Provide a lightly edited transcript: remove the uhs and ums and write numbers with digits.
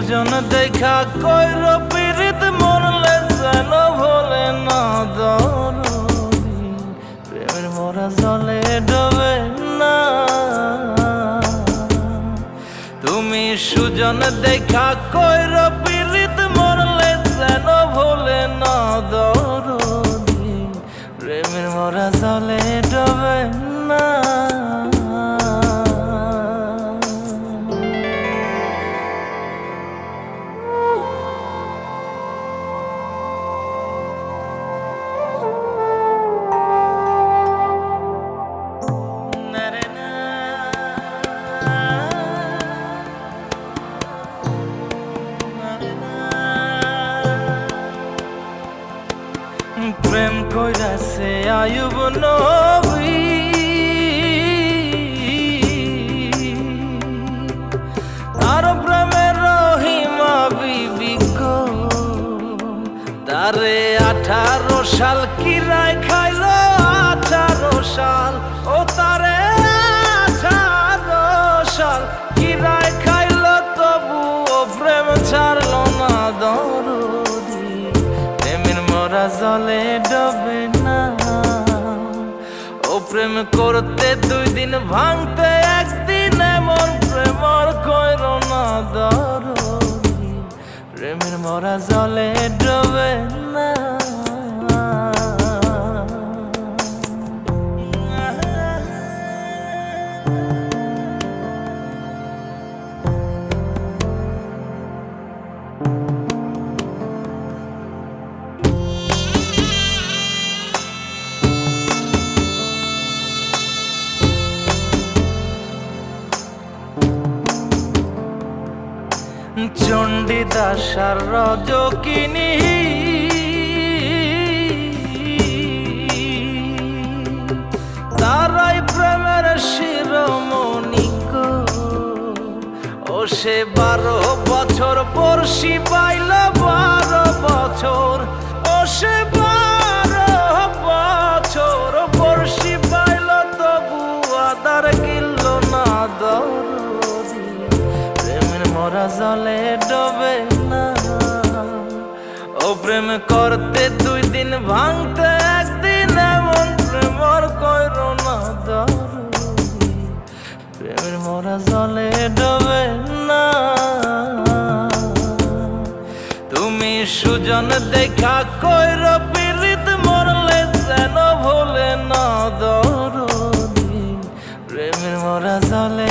সুজন দেখা কইর পীড়িত মরলে যেন ভোলে না দরদি প্রেমের মরা জলে ডোবে না। তুমি সুজন দেখা কইর পীড়িত মরলে যেন ভোলে না দরদি প্রেমের মরা জলে ডোবে না। প্রেম কইরাছে আয়ুব নবী তার প্রেমের রহিমা বিবি গো তারে 18 সাল কিরায় খাইল 18 সাল ও তারে 18 সাল কিরায় খাইল তবু ও প্রেম ছাড়ল না দরদি প্রেমের মরা জলে ডোবে না। ও প্রেম করতে 2 দিন ভাঙতে 1 দিন এমন প্রেম আর কইর না দরদি প্রেমের মরা জলে ডোবে না। চণ্ডীদাস আর রজকিনী তারাই প্রেমের শিরোমণি গো ও সে 12 বছর বর্ষি পাইল 12 বছর ও সে 12 বছর বর্ষি পাইল তবু আদার কিল্ল না দরদি প্রেমের মরা জলে ডোবে না। ও প্রেম করতে 2 দিন ভাঙতে 1 দিন এমন প্রেম আর কইর না দরদি প্রেমের মরা জলে ডোবে না। তুমি সুজন দেখা কইর পীড়িত মরলে যেন ভোলে না দরদি প্রেমের মরা জলে